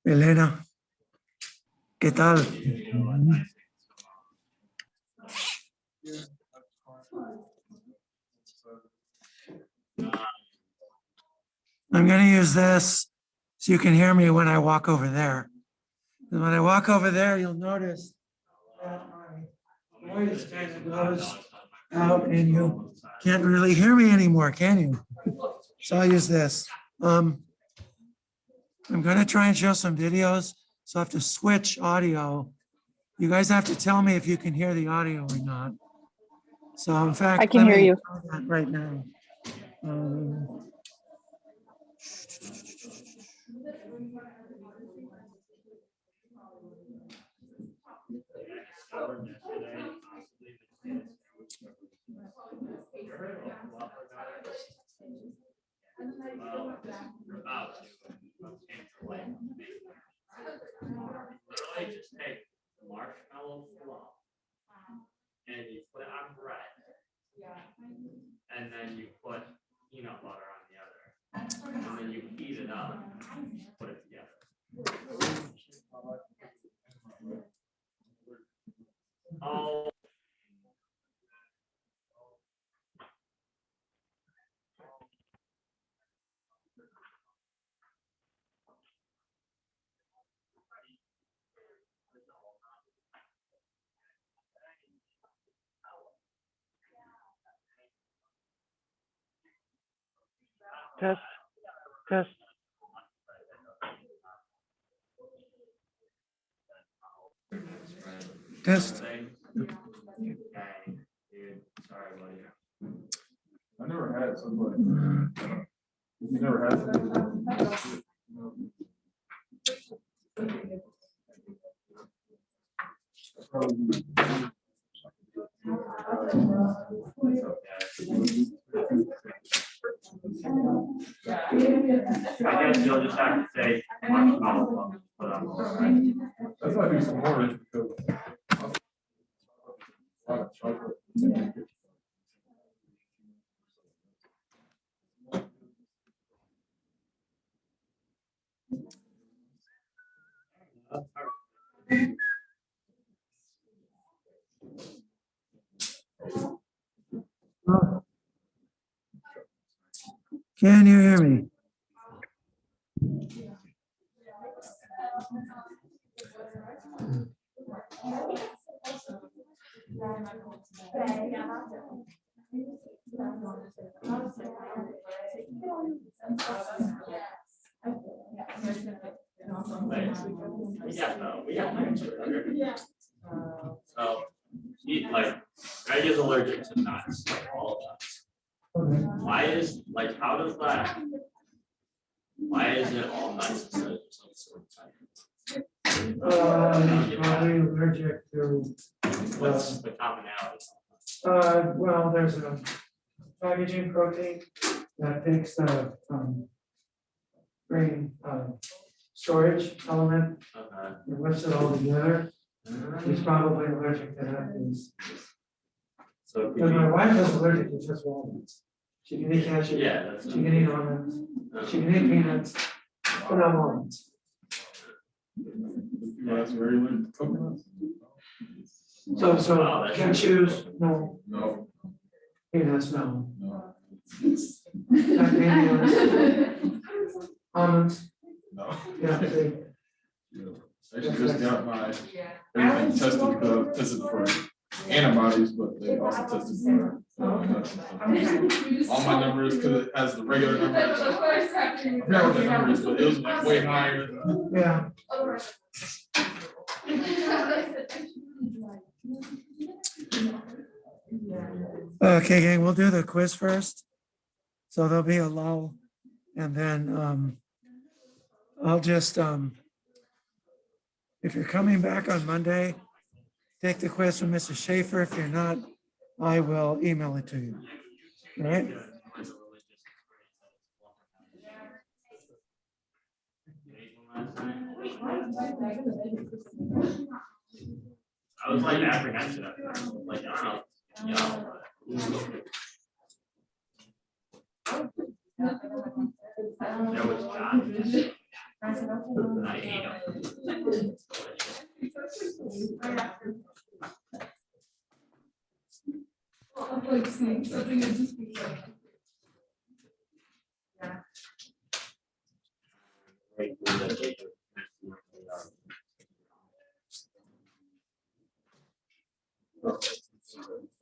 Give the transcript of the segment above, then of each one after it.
Elena, ¿qué tal? I'm going to use this so you can hear me when I walk over there. And when I walk over there, you'll notice that my voice kind of goes out and you can't really hear me anymore, can you? So I'll use this. I'm going to try and show some videos, so I have to switch audio. You guys have to tell me if you can hear the audio or not. So in fact, I can hear you right now. Literally just take marshmallow fluff and you put it on bread, and then you put peanut butter on the other, and then you heat it up, put it together. Oh. test test. Test. I never had somebody. You never had somebody. I guess you'll just have to say marshmallow fluff. That's might be some more because a lot of chocolate. Can you hear me? So, like, Greg is allergic to nuts, like all of us. Why is, like, how does that, why is it all nuts instead of some sort of type? Probably allergic to, What's the commonality? well, there's a packaging protein that takes the grain storage element Okay. and lifts it all together. He's probably allergic to that piece. So Because my wife is allergic to just walnuts. She can eat cashews. yeah, that's She can eat almonds. She can eat peanuts, but not walnuts. That's very late. Coconuts? So Oh, that's cashews, no. No. Peanuts, no. No. Macadamias, almonds, No. yeah, see. I actually just got my everything tested because I tested for antibodies, but they also tested for all my numbers because it has the regular numbers. I forgot what the number is, but it was like way higher. Yeah. Okay, gang, we'll do the quiz first. So there'll be a lull, and then I'll just if you're coming back on Monday, take the quiz from Mrs. Schaefer. If you're not, I will email it to you. All right? I was like apprehensive at first, like, I don't know, you know. There was John. I ate them.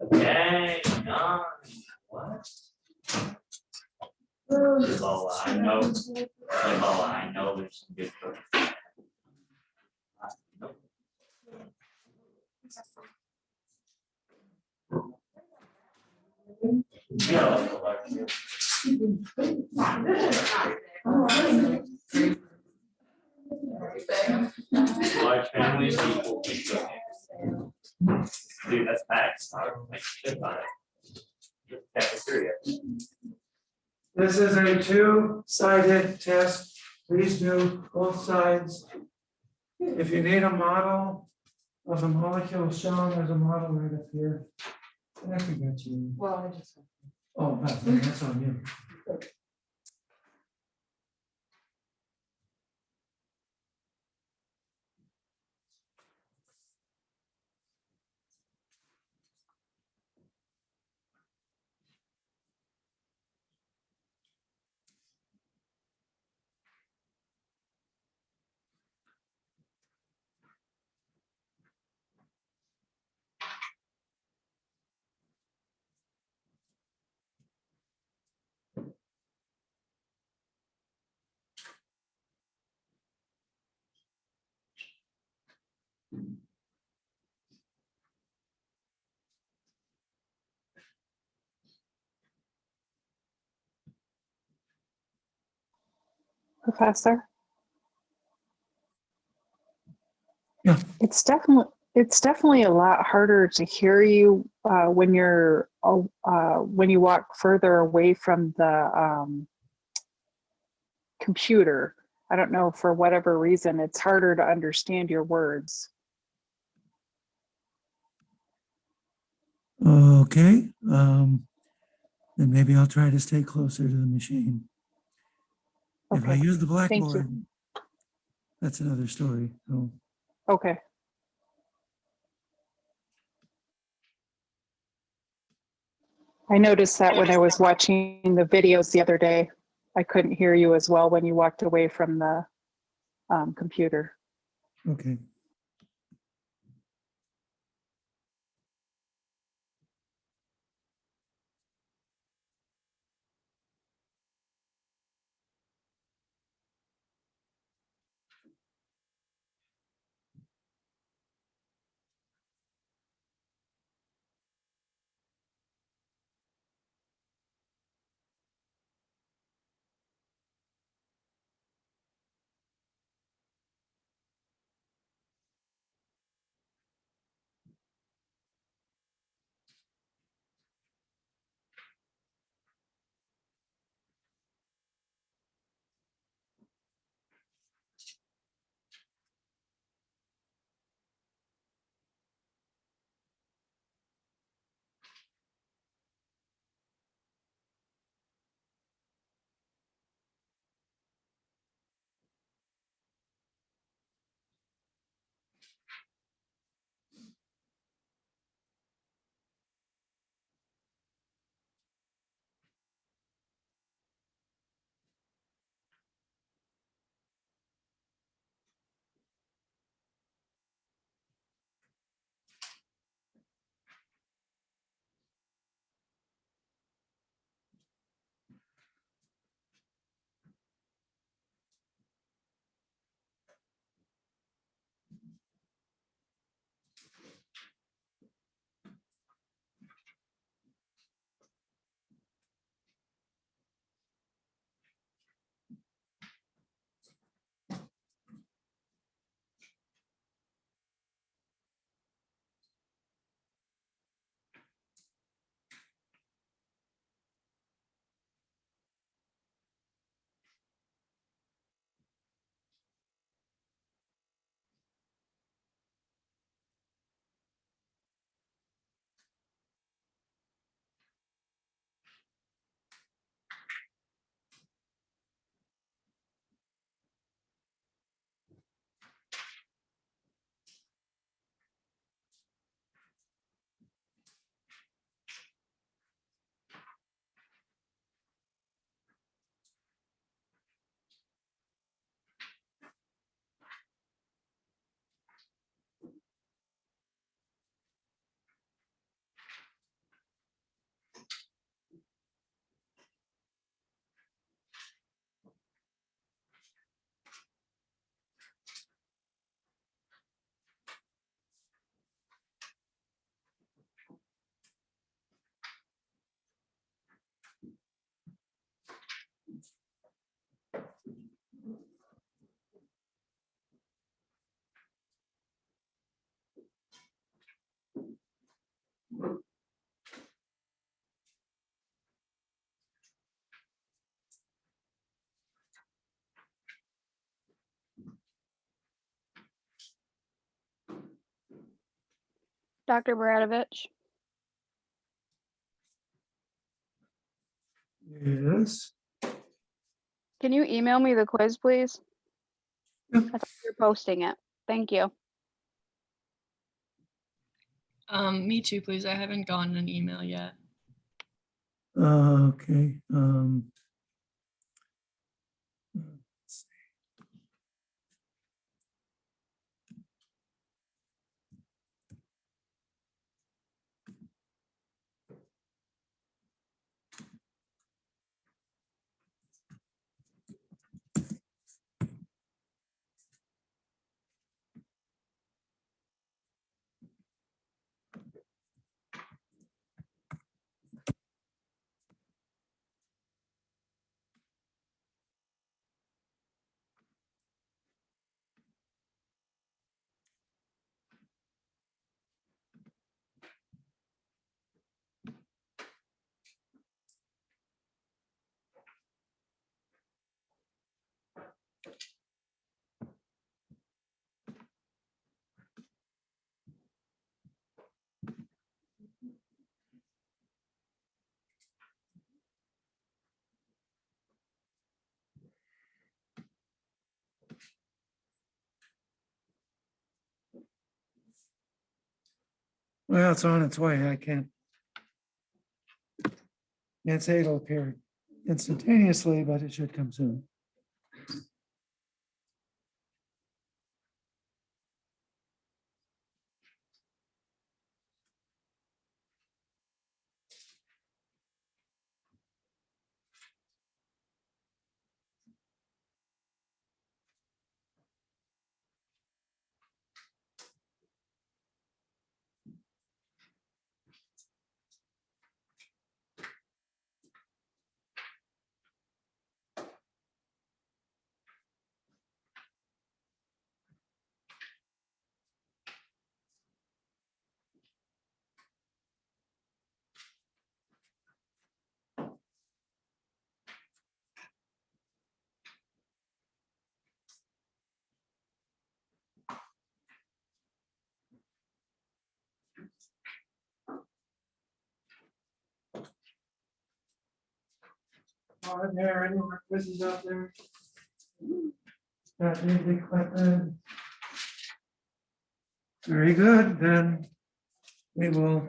Okay, done. What? Lola, I know. Lola, I know there's some good cooking. Yeah. Large families equal good cooking. Dude, that's facts. I don't make shit about it. Cafeteria. This is a two-sided test. Please do both sides. If you need a model of the molecule shown, there's a model right up here. I can get you. Well, I just. Oh, that's on you. Professor? Yeah. It's definitely a lot harder to hear you when you walk further away from the computer. I don't know, for whatever reason, it's harder to understand your words. Okay, then maybe I'll try to stay closer to the machine. If I Okay, use the thank you. blackboard, that's another story. So, Okay. I noticed that when I was watching the videos the other day, I couldn't hear you as well when you walked away from the computer. okay. Dr. Baradovich. Yes. Can you email me the quiz, please? Yeah. I thought you were posting it. Thank you. Me too, please. I haven't gotten an email yet. Okay. Let's see. Well, it's on its way. I can't say it'll appear instantaneously, but it should come soon. Are there any more quizzes out there? Got any big questions? Very good, then we will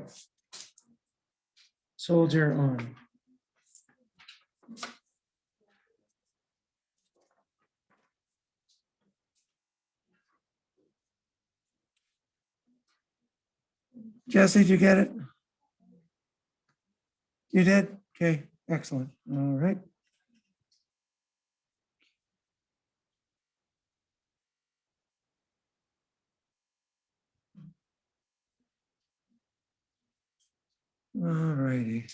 soldier on. Jesse, did you get it? You did? Okay, excellent. All right. All righty.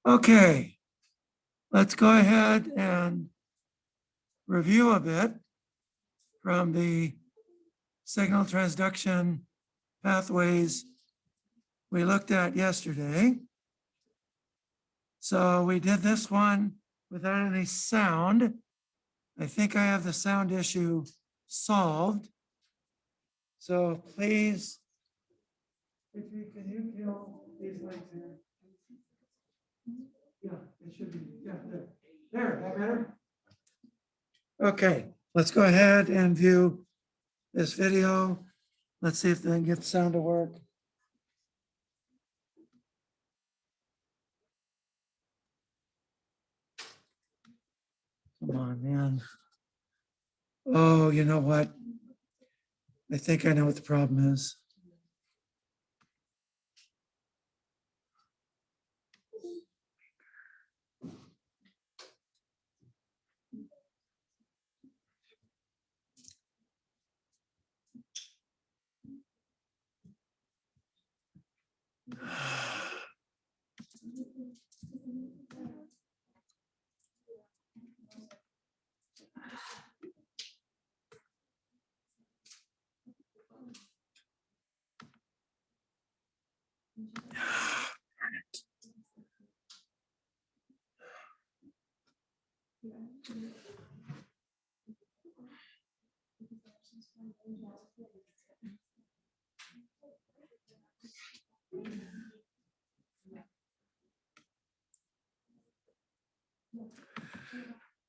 Okay, let's go ahead and review a bit from the signal transduction pathways we looked at yesterday. So we did this one without any sound. I think I have the sound issue solved. So please, can you kill these lights here? Yeah, it should be, yeah, there. There, that better? Okay, let's go ahead and view this video. Let's see if they can get the sound to work. Come on, man. Oh, you know what? I think I know what the problem is.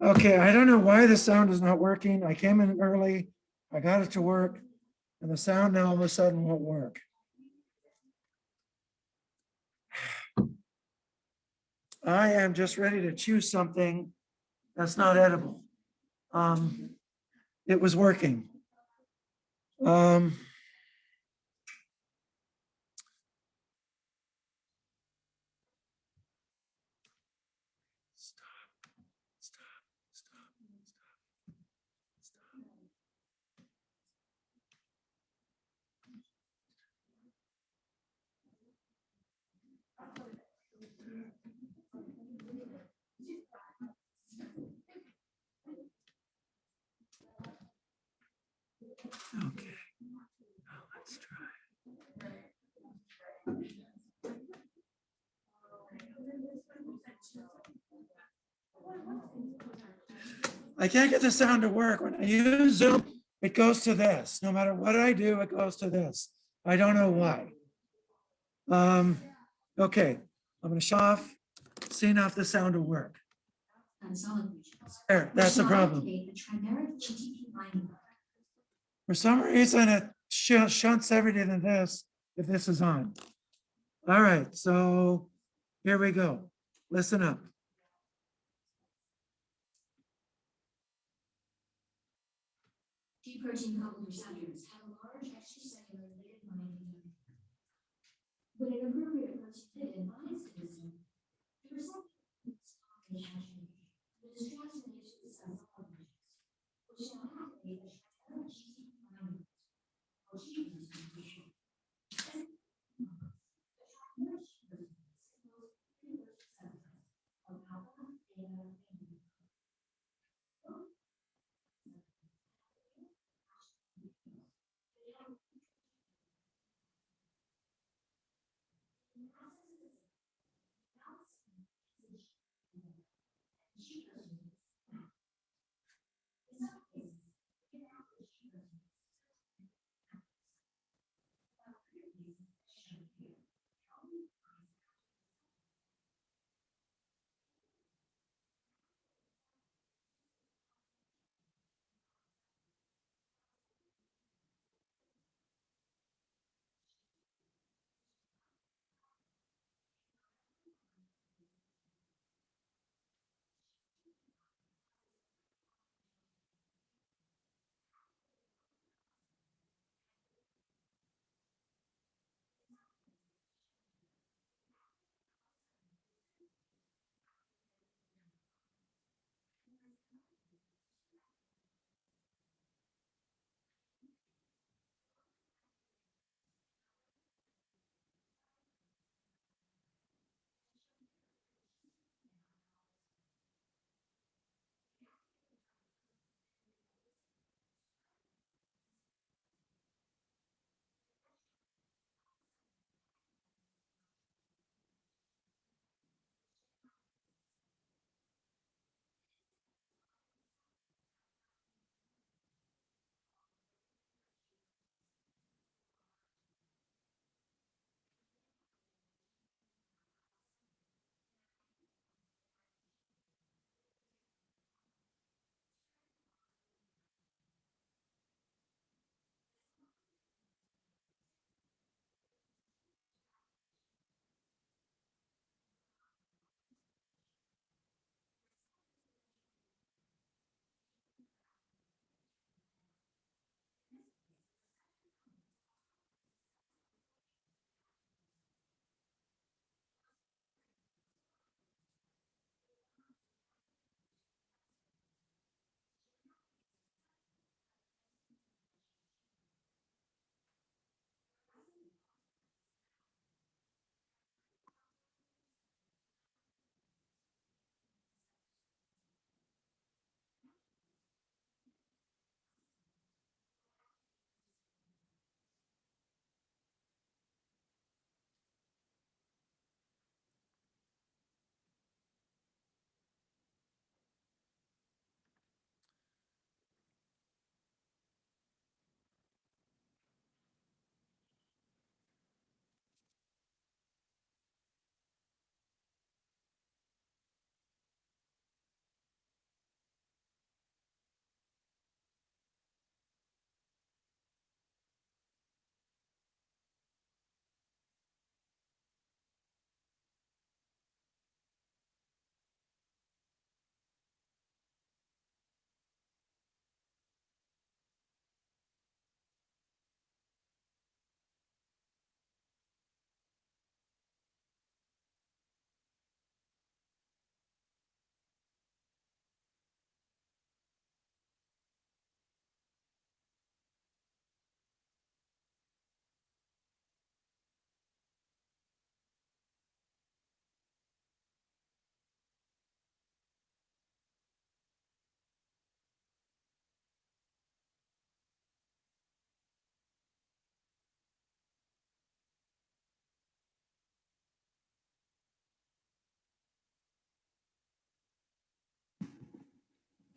Okay, I don't know why the sound is not working. I came in early, I got it to work, and the sound now all of a sudden won't work. I am just ready to choose something that's not edible. It was working. Okay, now let's try. I can't get the sound to work. When I use Zoom, it goes to this. No matter what I do, it goes to this. I don't know why. Okay, I'm gonna shut off, see now if the sound will work. There, that's the problem. For some reason, it shunts everything to this if this is on. All right, so here we go. Listen up. G protein coupled receptors have a large extracellular lipid binding. But an appropriate protein fit binds to the cell. The result is reaction. The distraction is the cell functions, which now activate the chimeric GTP binding or G protein.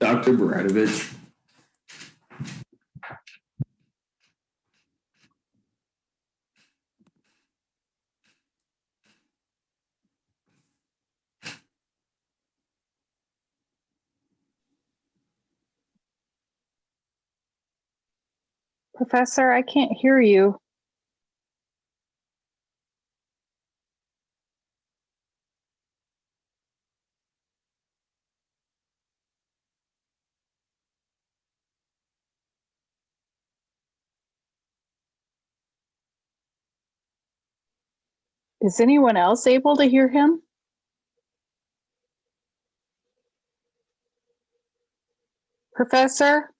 Dr. Baradovich. Professor, I can't hear you. Is anyone else able to hear him? Professor?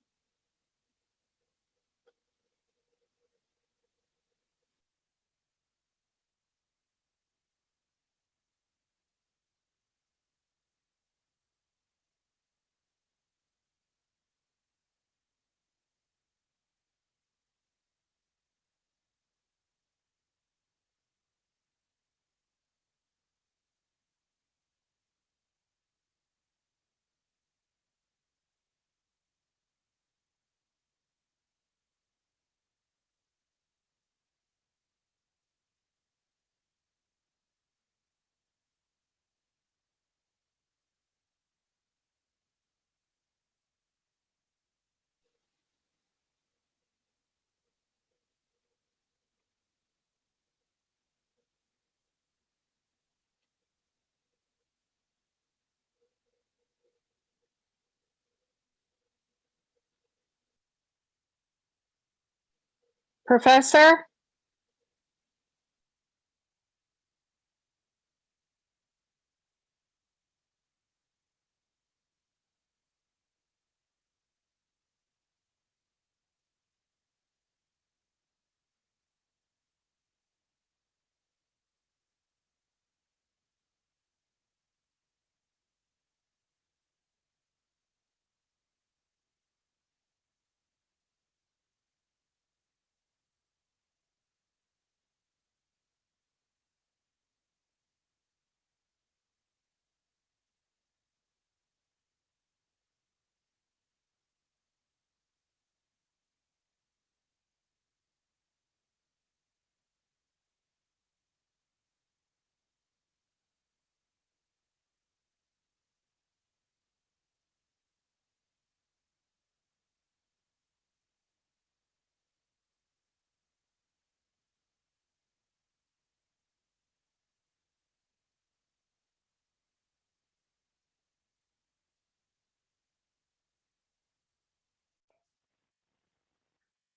Professor?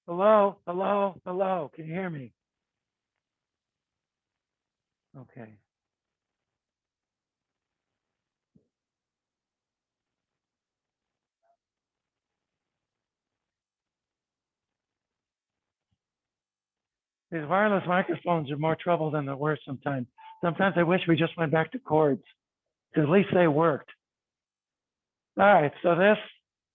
Hello, hello, hello. Can you hear me? Okay. These wireless microphones are more trouble than they're worth sometimes. Sometimes I wish we just went back to cords, because at least they worked. All right, so this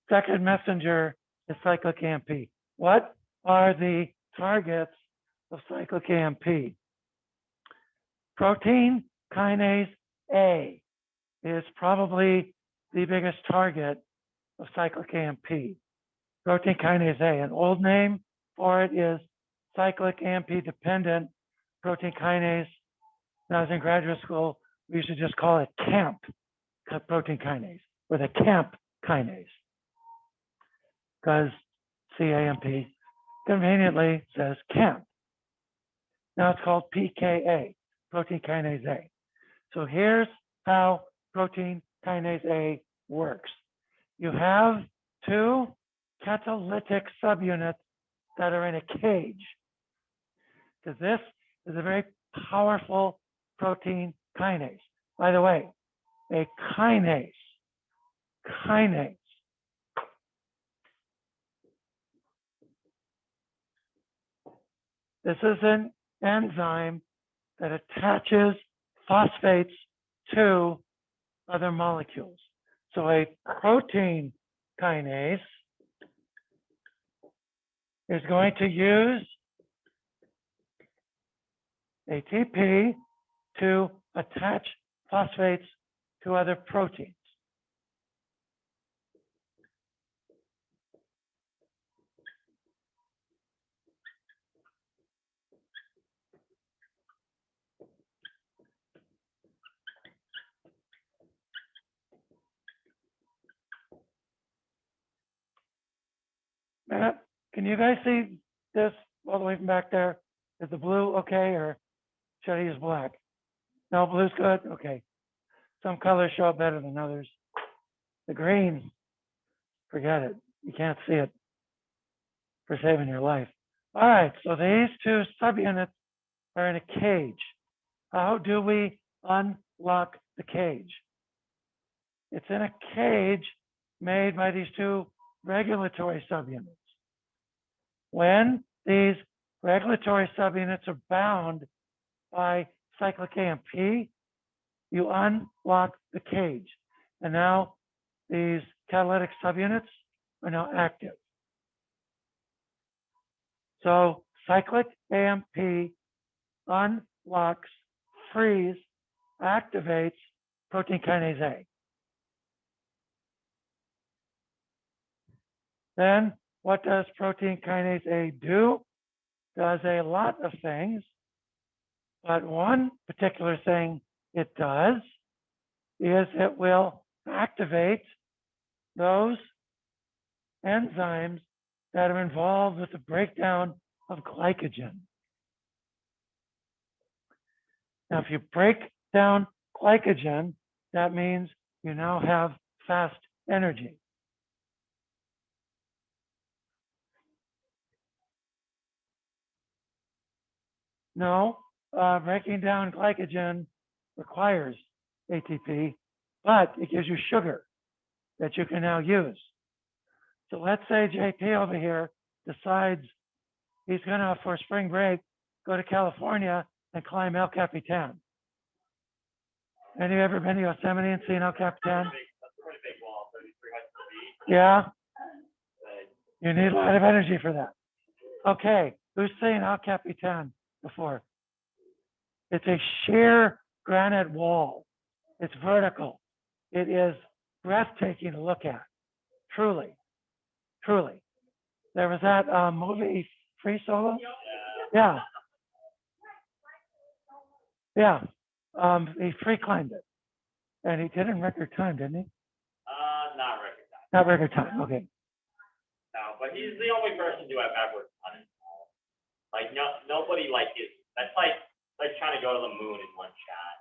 second messenger is cyclic AMP. What are the targets of cyclic AMP? Protein kinase A is probably the biggest target of cyclic AMP. Protein kinase A, an old name for it is cyclic AMP dependent protein kinase. When I was in graduate school, we used to just call it CAMP protein kinase, or the CAMP kinase, because CAMP conveniently says CAMP. Now it's called PKA, protein kinase A. So here's how protein kinase A works. You have two catalytic subunits that are in a cage, because this is a very powerful protein kinase. By the way, a kinase, this is an enzyme that attaches phosphates to other molecules. So a protein kinase is going to use ATP to attach phosphates to other proteins. Can you guys see this all the way from back there? Is the blue okay, or should I use black? No, blue's good, okay. Some colors show up better than others. The green, forget it, you can't see it for saving your life. All right, so these two subunits are in a cage. How do we unlock the cage? It's in a cage made by these two regulatory subunits. When these regulatory subunits are bound by cyclic AMP, you unlock the cage. And now these catalytic subunits are now active. So cyclic AMP unlocks, frees, activates protein kinase A. Then what does protein kinase A do? Does a lot of things, but one particular thing it does is it will activate those enzymes that are involved with the breakdown of glycogen. Now, if you break down glycogen, that means you now have fast energy. No, breaking down glycogen requires ATP, but it gives you sugar that you can now use. So let's say JP over here decides he's gonna, for spring break, go to California and climb El Capitan. Any of you ever been to Yosemite and seen El Capitan? That's a pretty big wall, 3,300 feet. Yeah, you need a lot of energy for that. Okay, who's seen El Capitan before? It's a sheer granite wall. It's vertical. It is breathtaking to look at. Truly, truly. There was that movie Free Solo. Yeah. Yeah. He free climbed it, and he did it in record time, didn't he? Not record time. Not record time. Okay. No, but he's the only person to have ever done it. Like nobody like is. That's like trying to go to the moon in one shot.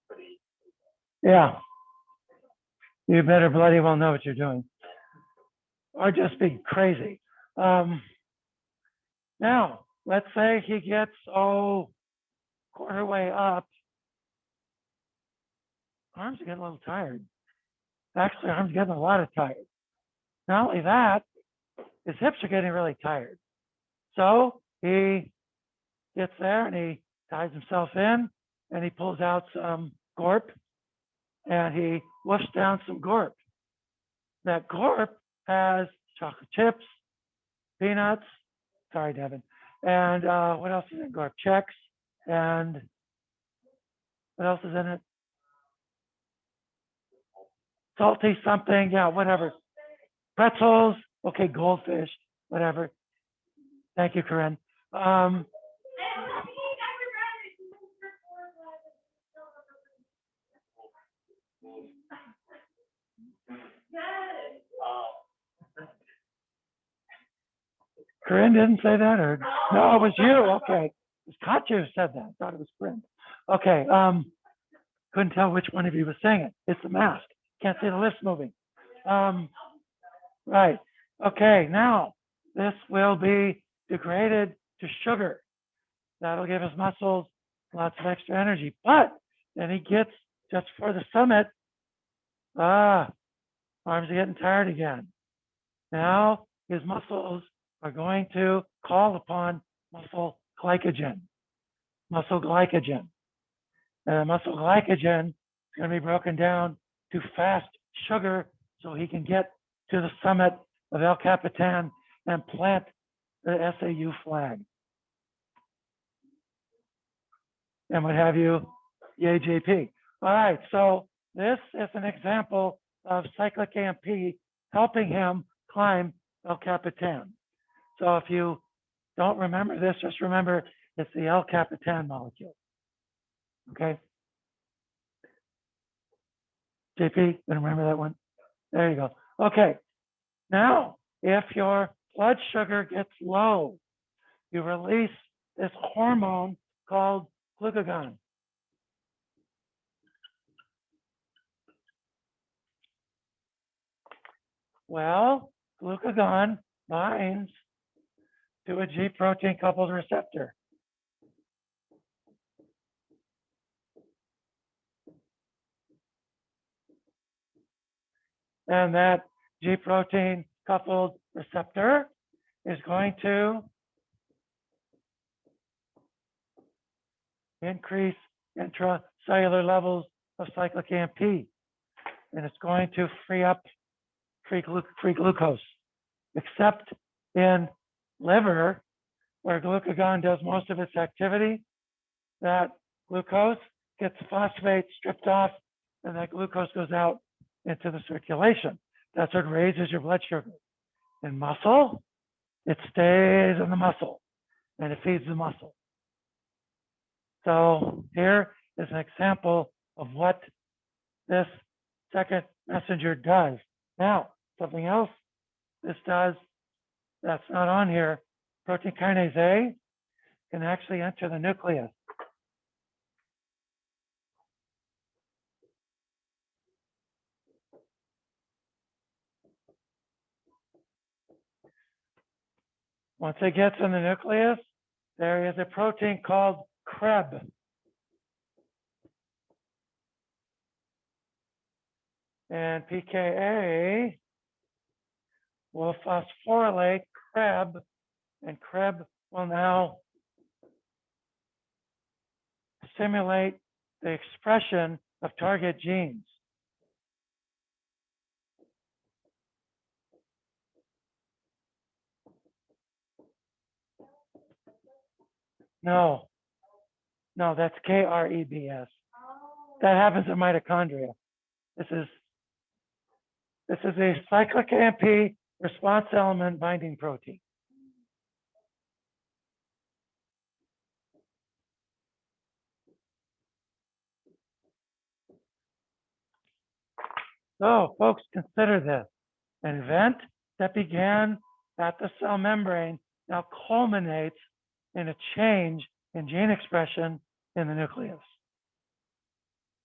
Pretty. Yeah. You better bloody well know what you're doing, or just be crazy. Now, let's say he gets quarter way up. Arms are getting a little tired. Actually, arms are getting a lot of tired. Not only that, his hips are getting really tired. So he gets there and he ties himself in and he pulls out some gorp and he woofs down some gorp. That gorp has chocolate chips, peanuts, sorry, Devin, and what else is in gorp? Chex, and what else is in it? Salty something, yeah, whatever. Pretzels, okay, goldfish, whatever. Thank you, Corinne. Corinne didn't say that, or no, it was you. Okay, it was Katya who said that. I thought it was Corinne. Okay, couldn't tell which one of you was saying it. It's the mask. Can't see the lips moving. Right. Okay, now this will be degraded to sugar. That'll give his muscles lots of extra energy. But then he gets just for the summit. Arms are getting tired again. Now his muscles are going to call upon muscle glycogen. Muscle glycogen. And muscle glycogen is going to be broken down to fast sugar so he can get to the summit of El Capitan and plant the SAU flag. And what have you, yay JP. All right, so this is an example of cyclic AMP helping him climb El Capitan. So if you don't remember this, just remember it's the El Capitan molecule. Okay. JP, you remember that one? There you go. Okay. Now, if your blood sugar gets low, you release this hormone called glucagon. Well, glucagon binds to a G protein coupled receptor. And that G protein coupled receptor is going to increase intracellular levels of cyclic AMP, and it's going to free up free glucose, except in liver, where glucagon does most of its activity. That glucose gets phosphate stripped off, and that glucose goes out into the circulation. That's what raises your blood sugar. In muscle, it stays in the muscle, and it feeds the muscle. So here is an example of what this second messenger does. Now, something else this does that's not on here, protein kinase A can actually enter the nucleus. Once it gets in the nucleus, there is a protein called CREB. And pKa will phosphorylate CREB, and CREB will now stimulate the expression of target genes. No, that's KREBS. That happens in mitochondria. This is a cyclic AMP response element binding protein. So, folks, consider this. An event that began at the cell membrane now culminates in a change in gene expression in the nucleus.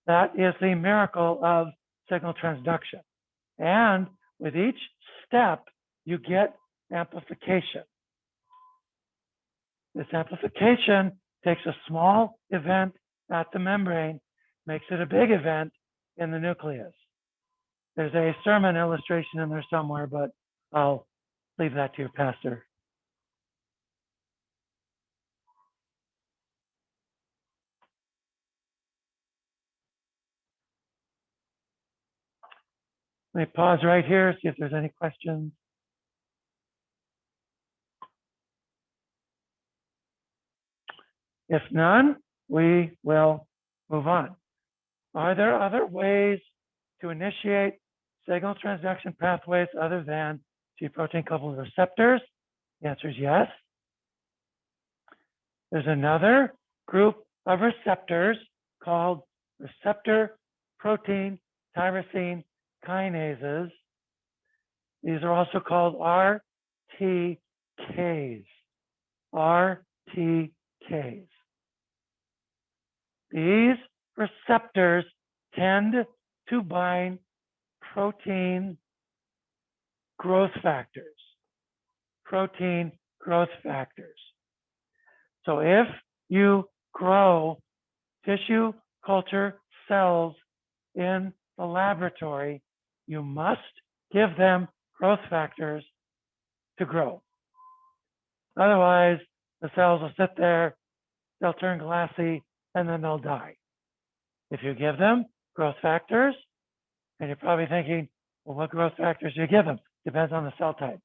That is the miracle of signal transduction. And with each step, you get amplification. This amplification takes a small event at the membrane, makes it a big event in the nucleus. There's a sermon illustration in there somewhere, but I'll leave that to your pastor. Let me pause right here, see if there's any questions. If none, we will move on. Are there other ways to initiate signal transduction pathways other than G protein coupled receptors? The answer is yes. There's another group of receptors called receptor protein tyrosine kinases. These are also called RTKs. RTKs. These receptors tend to bind protein growth factors. Protein growth factors. So if you grow tissue culture cells in the laboratory, you must give them growth factors to grow. Otherwise, the cells will sit there, they'll turn glassy, and then they'll die. If you give them growth factors, and you're probably thinking, well, what growth factors do you give them? Depends on the cell type.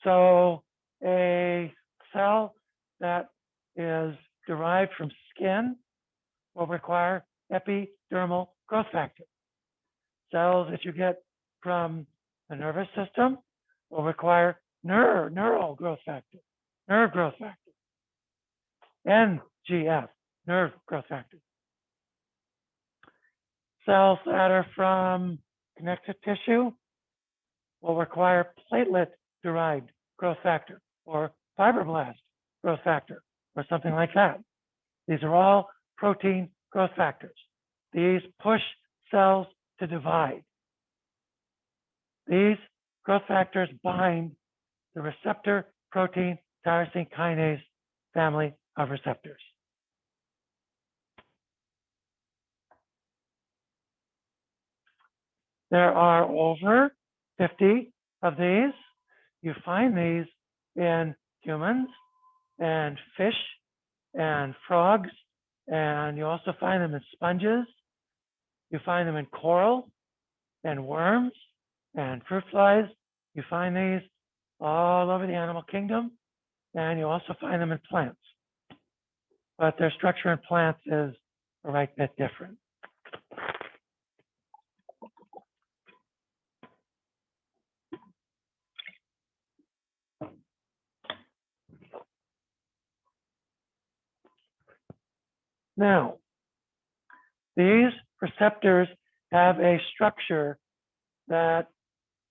So a cell that is derived from skin will require epidermal growth factor. Cells that you get from the nervous system will require neural growth factor, nerve growth factor, NGF, nerve growth factor. Cells that are from connective tissue will require platelet derived growth factor or fibroblast growth factor or something like that. These are all protein growth factors. These push cells to divide. These growth factors bind the receptor protein tyrosine kinase family of receptors. There are over 50 of these. You find these in humans and fish and frogs, and you also find them in sponges. You find them in coral and worms and fruit flies. You find these all over the animal kingdom, and you also find them in plants. But their structure in plants is a right bit different. Now, these receptors have a structure that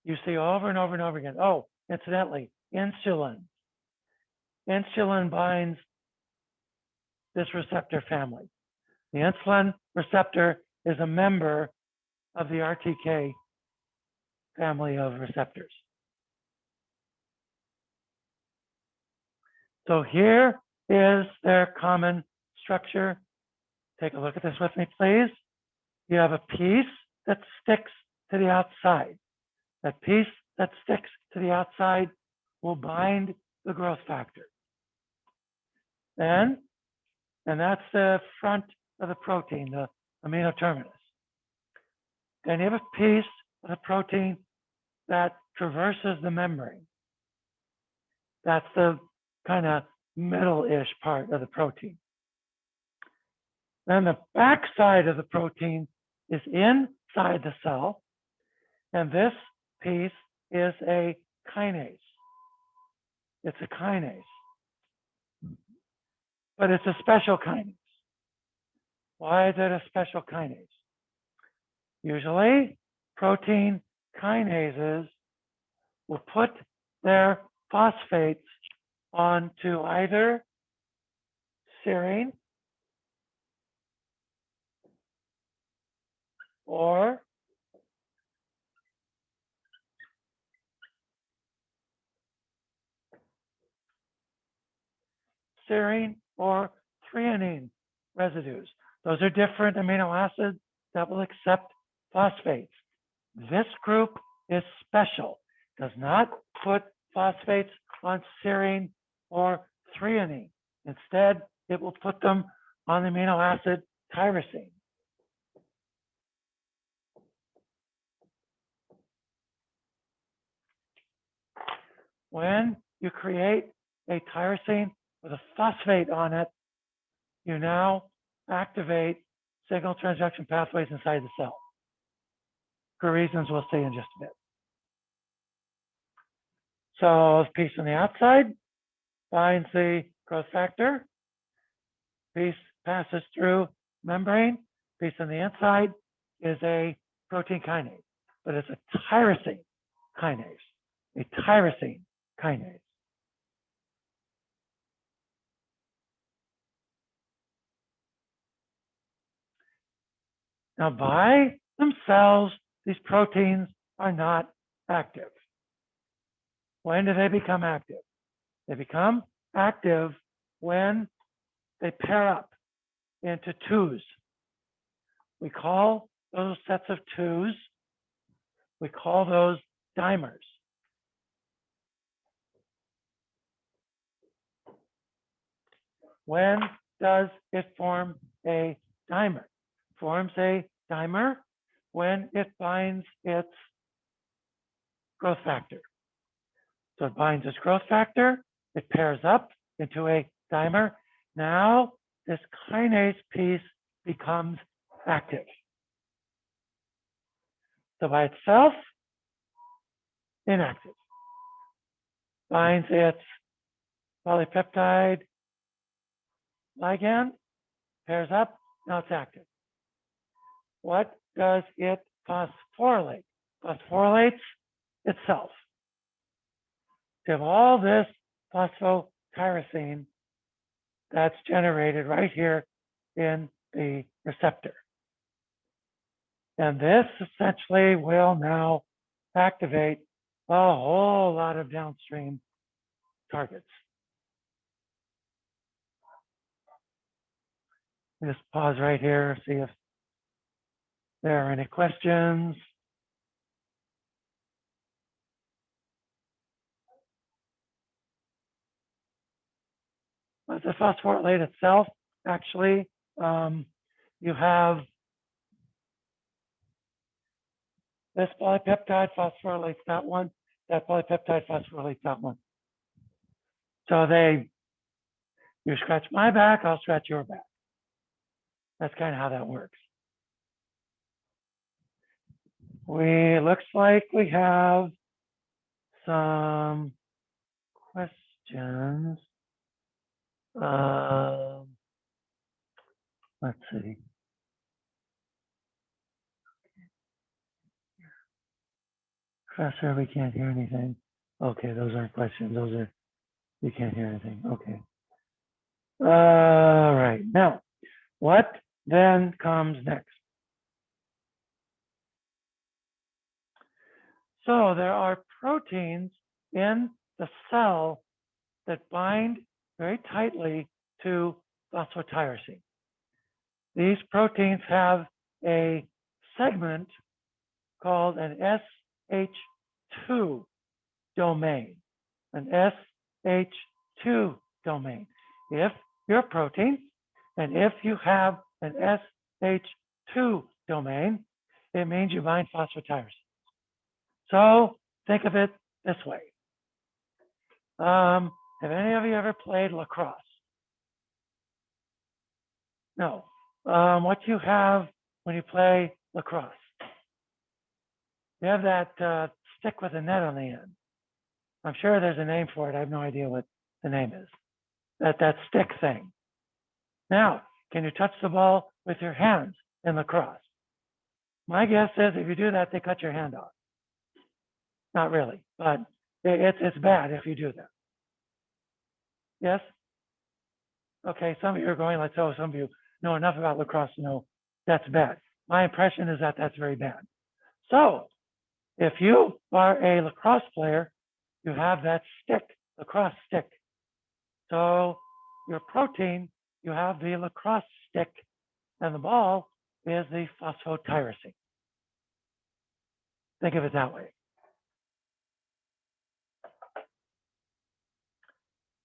you see over and over and over again. Oh, incidentally, insulin. Insulin binds this receptor family. The insulin receptor is a member of the RTK family of receptors. So here is their common structure. Take a look at this with me, please. You have a piece that sticks to the outside. That piece that sticks to the outside will bind the growth factor. And that's the front of the protein, the amino terminus. Then you have a piece of the protein that traverses the membrane. That's the kind of middle-ish part of the protein. Then the back side of the protein is inside the cell, and this piece is a kinase. It's a kinase, but it's a special kinase. Why is it a special kinase? Usually, protein kinases will put their phosphates onto either serine or serine or threonine residues. Those are different amino acids that will accept phosphates. This group is special, does not put phosphates on serine or threonine. Instead, it will put them on the amino acid tyrosine. When you create a tyrosine with a phosphate on it, you now activate signal transduction pathways inside the cell, for reasons we'll see in just a bit. So this piece on the outside binds the growth factor. Piece passes through membrane. Piece on the inside is a protein kinase, but it's a tyrosine kinase, a tyrosine kinase. Now, by themselves, these proteins are not active. When do they become active? They become active when they pair up into twos. We call those sets of twos, we call those dimers. When does it form a dimer? Forms a dimer when it binds its growth factor. So it binds its growth factor, it pairs up into a dimer. Now this kinase piece becomes active. So by itself, inactive. Binds its polypeptide ligand, pairs up, now it's active. What does it phosphorylate? Phosphorylates itself. to have all this phosphotyrosine that's generated right here in the receptor. And this essentially will now activate a whole lot of downstream targets. Just pause right here, see if there are any questions. But the phosphorylate itself, actually, you have this polypeptide phosphorylates that one, that polypeptide phosphorylates that one. So you scratch my back, I'll scratch your back. That's kind of how that works. Looks like we have some questions. Let's see. Professor, we can't hear anything. Okay, those aren't questions. Those are, you can't hear anything. Okay. All right. Now, what then comes next? So there are proteins in the cell that bind very tightly to phosphotyrosine. These proteins have a segment called an SH2 domain, an SH2 domain. If you're a protein, and if you have an SH2 domain, it means you bind phosphotyrosine. So think of it this way. Have any of you ever played lacrosse? No. What you have when you play lacrosse? You have that stick with a net on the end. I'm sure there's a name for it. I have no idea what the name is. That stick thing. Now, can you touch the ball with your hands in lacrosse? My guess is if you do that, they cut your hand off. Not really, but it's bad if you do that. Yes? Okay, some of you are going like, oh, some of you know enough about lacrosse to know that's bad. My impression is that that's very bad. So if you are a lacrosse player, you have that stick, lacrosse stick. So your protein, you have the lacrosse stick, and the ball is the phosphotyrosine. Think of it that way.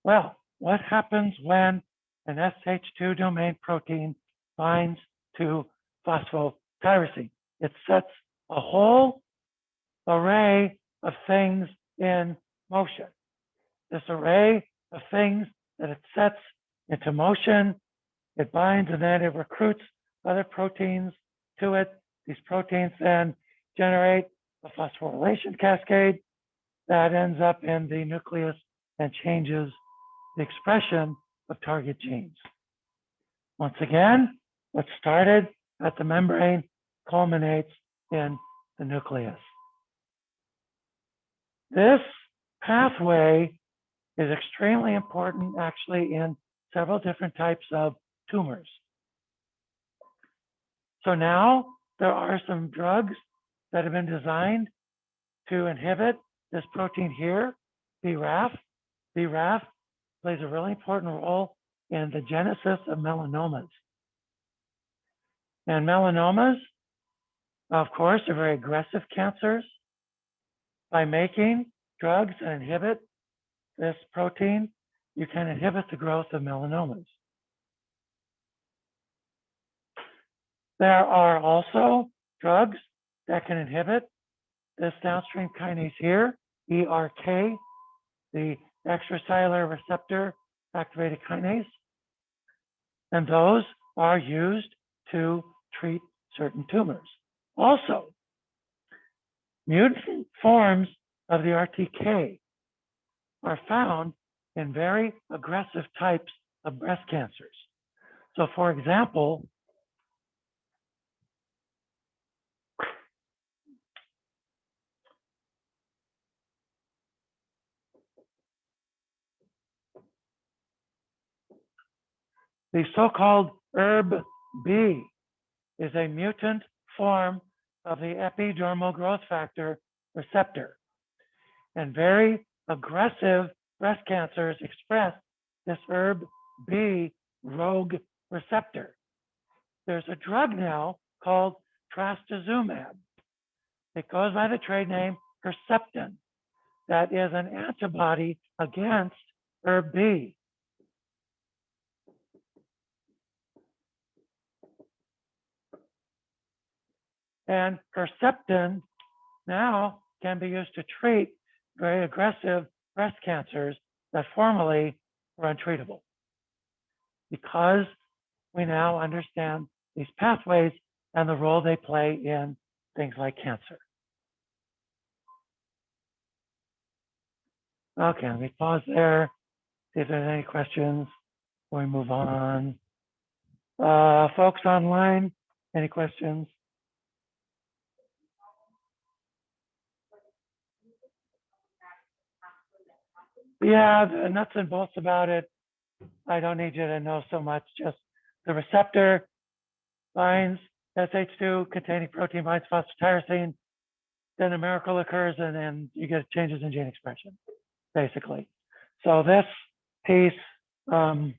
Well, what happens when an SH2 domain protein binds to phosphotyrosine? It sets a whole array of things in motion. This array of things that it sets into motion, it binds and then it recruits other proteins to it. These proteins then generate a phosphorylation cascade that ends up in the nucleus and changes the expression of target genes. Once again, what started at the membrane culminates in the nucleus. This pathway is extremely important actually in several different types of tumors. So now there are some drugs that have been designed to inhibit this protein here, BRAF. BRAF plays a really important role in the genesis of melanomas. And melanomas, of course, are very aggressive cancers. By making drugs that inhibit this protein, you can inhibit the growth of melanomas. There are also drugs that can inhibit this downstream kinase here, ERK, the extracellular receptor activated kinase. And those are used to treat certain tumors. Also, mutant forms of the RTK are found in very aggressive types of breast cancers. So for example, The so-called ERB-B is a mutant form of the epidermal growth factor receptor. And very aggressive breast cancers express this ERB-B rogue receptor. There's a drug now called trastuzumab. It goes by the trade name Herceptin. That is an antibody against ERB-B. And Herceptin now can be used to treat very aggressive breast cancers that formerly were untreatable. Because we now understand these pathways and the role they play in things like cancer. Okay, let me pause there, see if there's any questions before we move on. Folks online, any questions? Yeah, the nuts and bolts about it, I don't need you to know so much, just the receptor binds SH2 containing protein binds phosphotyrosine, then a miracle occurs and you get changes in gene expression, basically. So this piece, where'd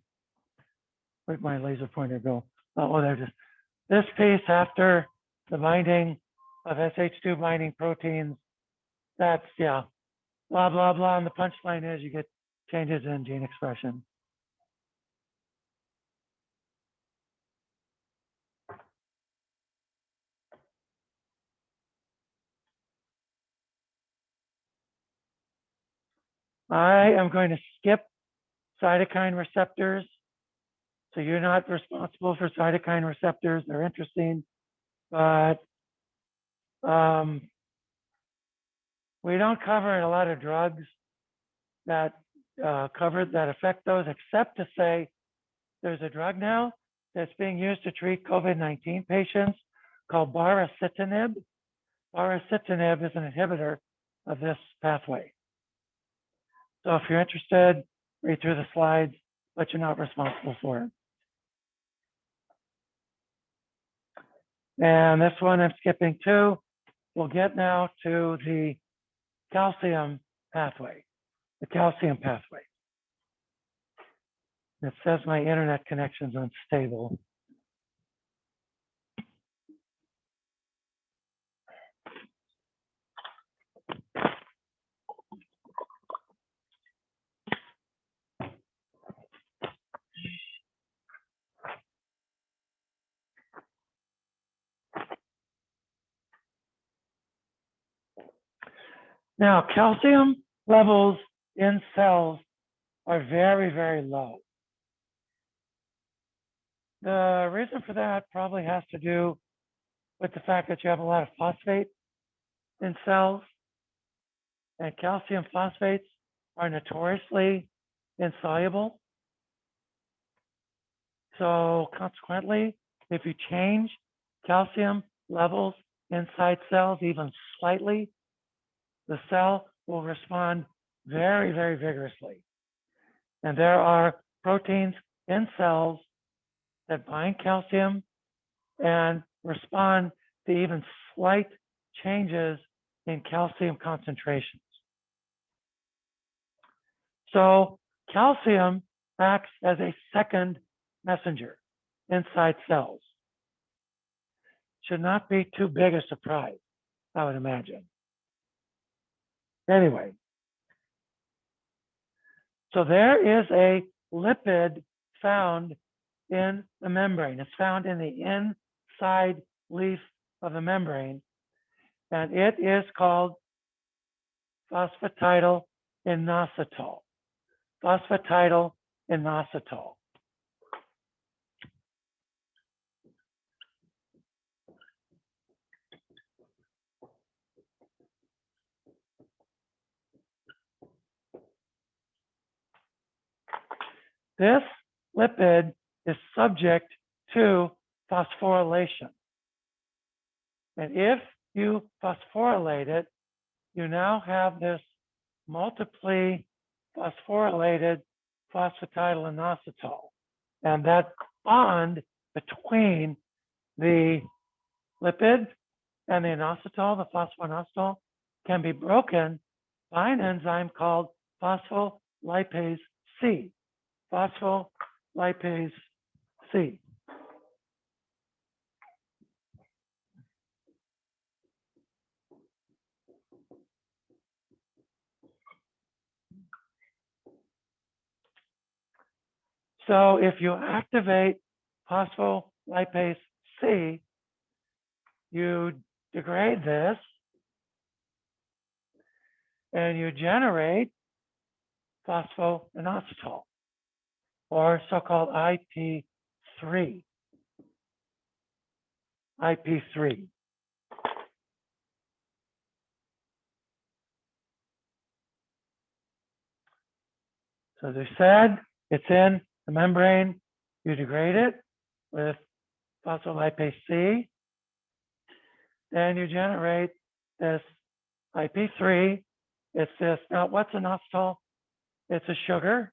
my laser pointer go? Oh, there it is. This piece after the binding of SH2 binding proteins, that's, yeah, blah, blah, blah. And the punchline is you get changes in gene expression. I am going to skip cytokine receptors. So you're not responsible for cytokine receptors. They're interesting, but we don't cover a lot of drugs that that affect those, except to say there's a drug now that's being used to treat COVID-19 patients called baricitinib. Baricitinib is an inhibitor of this pathway. So if you're interested, read through the slides, but you're not responsible for it. And this one I'm skipping too. We'll get now to the calcium pathway, the calcium pathway. It says my internet connection's unstable. Now, calcium levels in cells are very, very low. The reason for that probably has to do with the fact that you have a lot of phosphate in cells, and calcium phosphates are notoriously insoluble. So consequently, if you change calcium levels inside cells even slightly, the cell will respond very, very vigorously. And there are proteins in cells that bind calcium and respond to even slight changes in calcium concentrations. So calcium acts as a second messenger inside cells. Should not be too big a surprise, I would imagine. Anyway, so there is a lipid found in the membrane. It's found in the inside leaf of the membrane, and it is called phosphatidylinositol. Phosphatidylinositol. This lipid is subject to phosphorylation. And if you phosphorylate it, you now have this multiply phosphorylated phosphatidylinositol. And that bond between the lipid and the inositol, the phosphoinositol, can be broken by an enzyme called phospholipase C. Phospholipase C. So if you activate phospholipase C, you degrade this and you generate phosphoinositol, or so-called IP3. IP3. So as I said, it's in the membrane. You degrade it with phospholipase C, and you generate this IP3. It's this, now what's inositol? It's a sugar.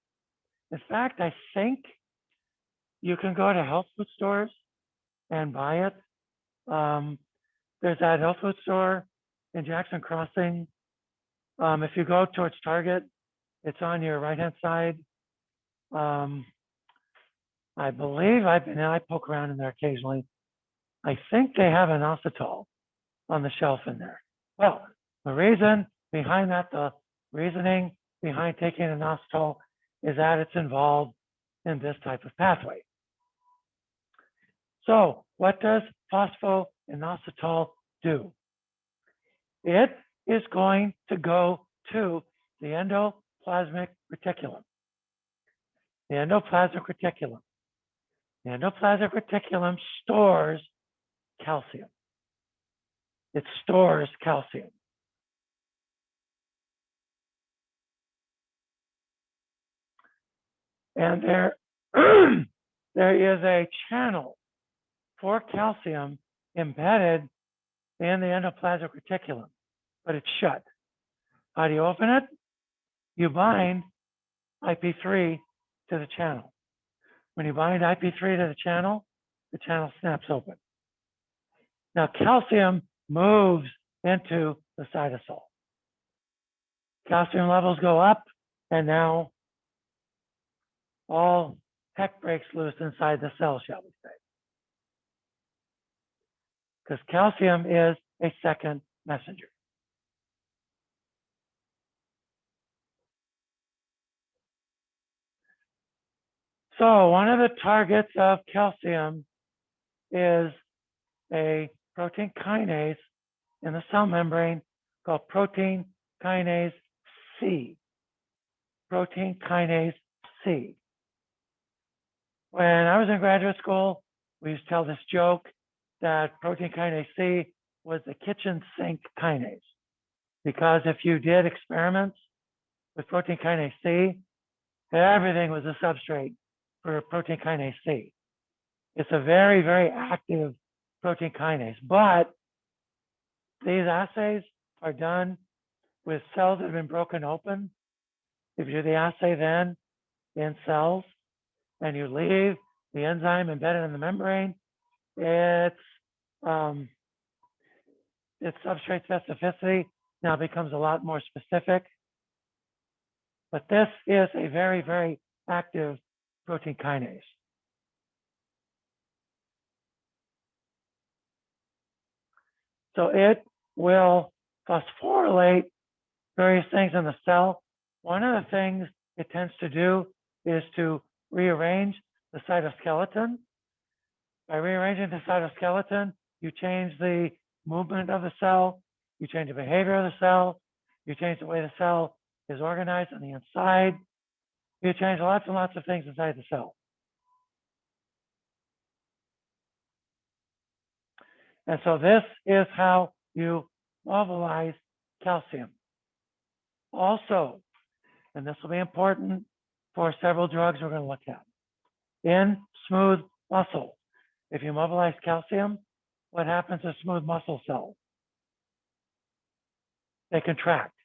In fact, I think you can go to health food stores and buy it. There's that health food store in Jackson Crossing. If you go towards Target, it's on your right-hand side. I believe I poke around in there occasionally. I think they have inositol on the shelf in there. Well, the reason behind that, the reasoning behind taking inositol is that it's involved in this type of pathway. So what does phosphoinositol do? It is going to go to the endoplasmic reticulum. The endoplasmic reticulum. The endoplasmic reticulum stores calcium. It stores calcium. And there, there is a channel for calcium embedded in the endoplasmic reticulum, but it's shut. How do you open it? You bind IP3 to the channel. When you bind IP3 to the channel snaps open. Now calcium moves into the cytosol. Calcium levels go up, and now all heck breaks loose inside the cell, shall we say. Because calcium is a second messenger. So one of the targets of calcium is a protein kinase in the cell membrane called protein kinase C. Protein kinase C. When I was in graduate school, we used to tell this joke that protein kinase C was the kitchen sink kinase. Because if you did experiments with protein kinase C, everything was a substrate for protein kinase C. It's a very, very active protein kinase, but these assays are done with cells that have been broken open. If you do the assay then in cells and you leave the enzyme embedded in the membrane, its substrate specificity now becomes a lot more specific. But this is a very, very active protein kinase. So it will phosphorylate various things in the cell. One of the things it tends to do is to rearrange the cytoskeleton. By rearranging the cytoskeleton, you change the movement of the cell, you change the behavior of the cell, you change the way the cell is organized on the inside, you change lots and lots of things inside the cell. And so this is how you mobilize calcium. Also, and this will be important for several drugs we're going to look at. In smooth muscle, if you mobilize calcium, what happens to smooth muscle cells? They contract.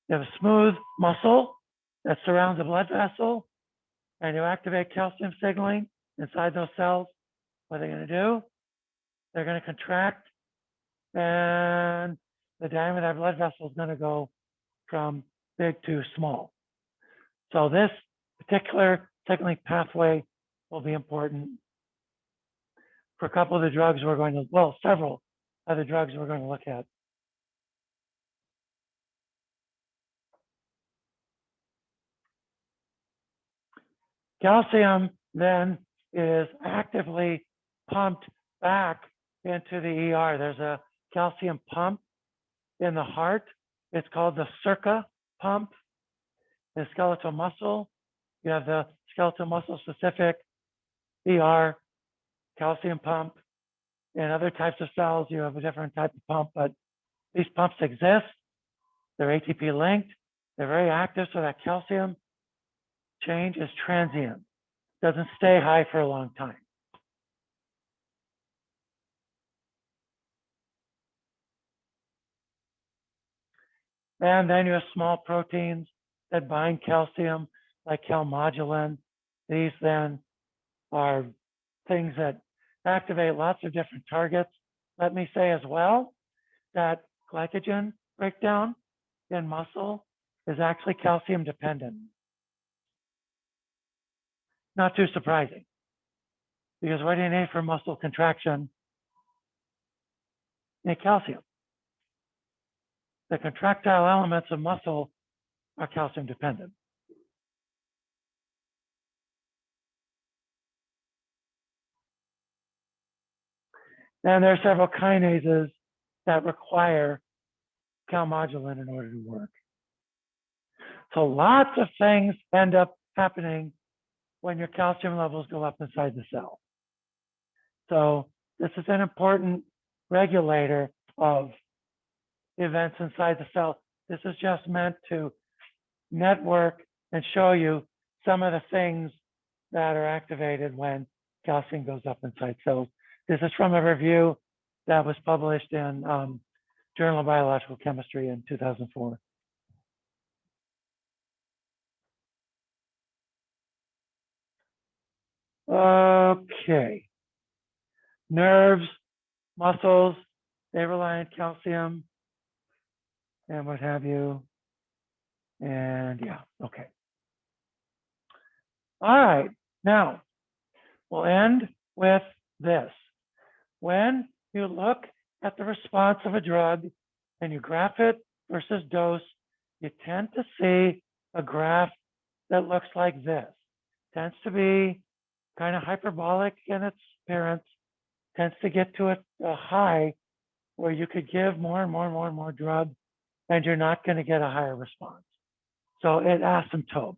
You have a smooth muscle, that surrounds the blood vessel, and you activate calcium signaling inside those cells, what are they going to do? They're going to contract, and the diameter of that blood vessel is going to go from big to small. So this particular signaling pathway will be important for a couple of the drugs we're going to, well, several other drugs we're going to look at. Calcium then is actively pumped back into the ER. There's a calcium pump in the heart. It's called the Circa pump. The skeletal muscle, you have the skeletal muscle specific ER calcium pump. In other types of cells, you have a different type of pump, but these pumps exist. They're ATP linked. They're very active, so that calcium change is transient. Doesn't stay high for a long time. And then you have small proteins that bind calcium, like calmodulin. These then are things that activate lots of different targets. Let me say as well that glycogen breakdown in muscle is actually calcium dependent. Not too surprising, because what do you need for muscle contraction? You need calcium. The contractile elements of muscle are calcium dependent. And there are several kinases that require calmodulin in order to work. So lots of things end up happening when your calcium levels go up inside the cell. So this is an important regulator of events inside the cell. This is just meant to network and show you some of the things that are activated when calcium goes up inside cells. This is from a review that was published in Journal of Biological Chemistry in 2004. Okay. Nerves, muscles, they rely on calcium and what have you. And yeah, okay. All right, now we'll end with this. When you look at the response of a drug and you graph it versus dose, you tend to see a graph that looks like this. Tends to be kind of hyperbolic in its appearance, tends to get to a high where you could give more and more and more and more drug and you're not going to get a higher response. So it asymptotes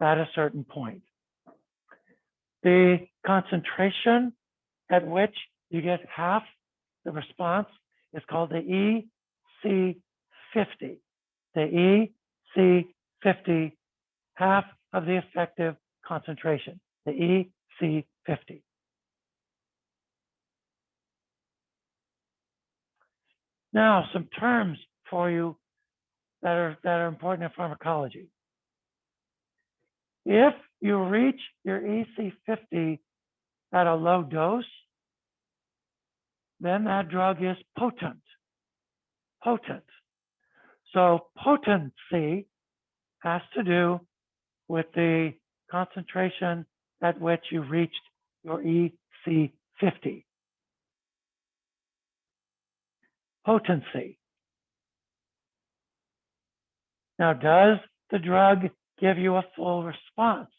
at a certain point. The concentration at which you get half the response is called the EC50. The EC50, half of the effective concentration, the EC50. Now, some terms for you that are important in pharmacology. If you reach your EC50 at a low dose, then that drug is potent. Potent. So potency has to do with the concentration at which you reached your EC50. Potency. Now, does the drug give you a full response?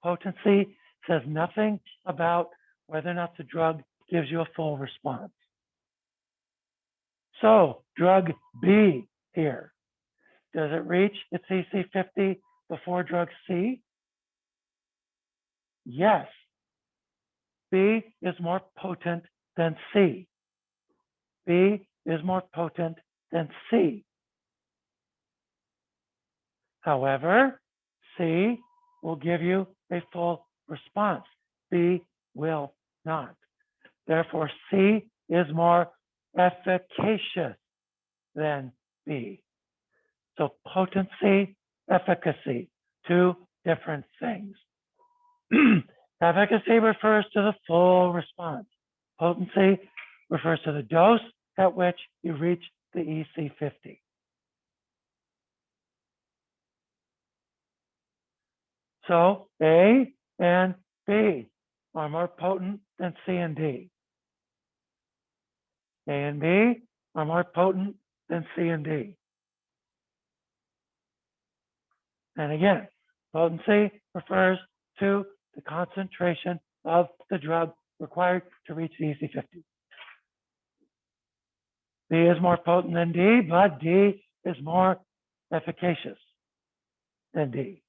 Potency says nothing about whether or not the drug gives you a full response. So, drug B here, does it reach its EC50 before drug C? Yes. B is more potent than C. B is more potent than C. However, C will give you a full response. B will not. Therefore, C is more efficacious than B. So potency, efficacy, two different things. Efficacy refers to the full response. Potency refers to the dose at which you reach the EC50. So A and B are more potent than C and D. A and B are more potent than C and D. And again, potency refers to the concentration of the drug required to reach the EC50. B is more potent than D, but D is more efficacious than D.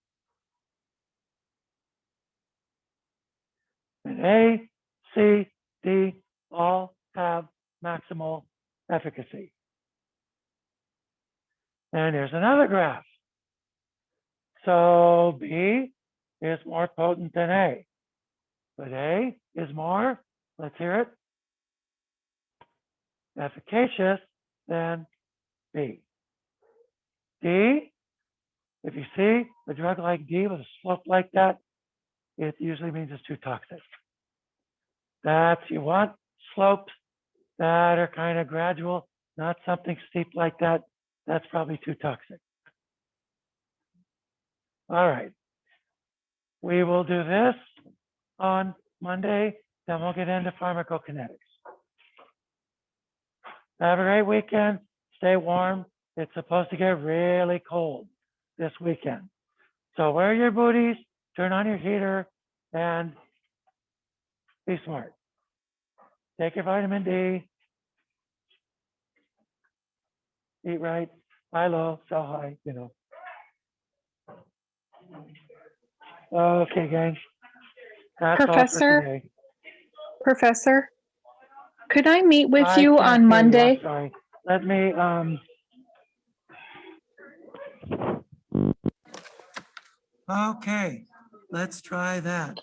And A, C, D all have maximal efficacy. And here's another graph. So B is more potent than A, but A is more, let's hear it, efficacious than B. D, if you see a drug like D with a slope like that, it usually means it's too toxic. That's, you want slopes that are kind of gradual, not something steep like that. That's probably too toxic. All right. We will do this on Monday, then we'll get into pharmacokinetics. Have a great weekend. Stay warm. It's supposed to get really cold this weekend. So wear your booties, turn on your heater, and be smart. Take your vitamin D. Eat right. Buy low, sell high, you know. Okay, gang. That's all for Professor? today. Professor, could I meet with I you can't on hear you, I'm Monday? sorry. Let me, Okay, let's try that.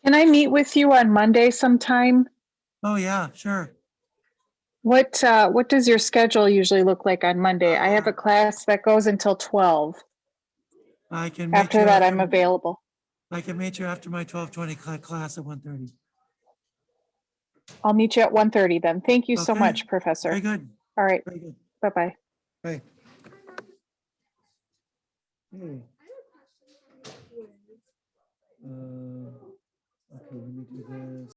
Can I meet with you on Monday sometime? Oh, yeah, sure. What does your schedule usually look like on Monday? I have a class that goes until 12. I can meet After you that, I'm available. I can meet you after my 12:20 class at 1:30. I'll meet you at 1:30 then. Thank you so Okay. much, Very Professor. good, All right, very good. bye-bye. Hey. Hey. Okay, let me do this.